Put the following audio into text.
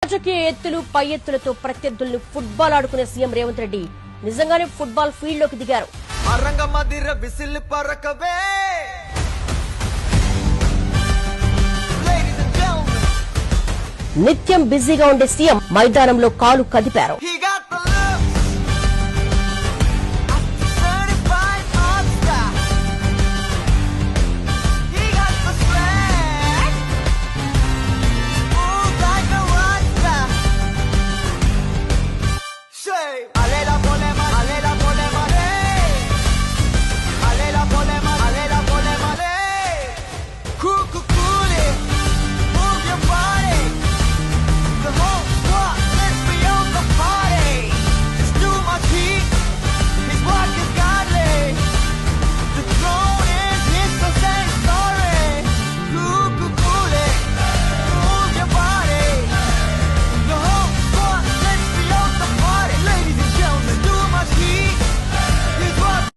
రాజకీయ ఎత్తులు పై ఎత్తులతో ప్రత్యర్థులను ఫుట్బాల్ ఆడుకునే సీఎం రేవంత్ రెడ్డి నిజంగానే ఫుట్బాల్ ఫీల్డ్ లోకి దిగారు. నిత్యం బిజీగా ఉండే సీఎం మైదానంలో కాలు కదిపారు.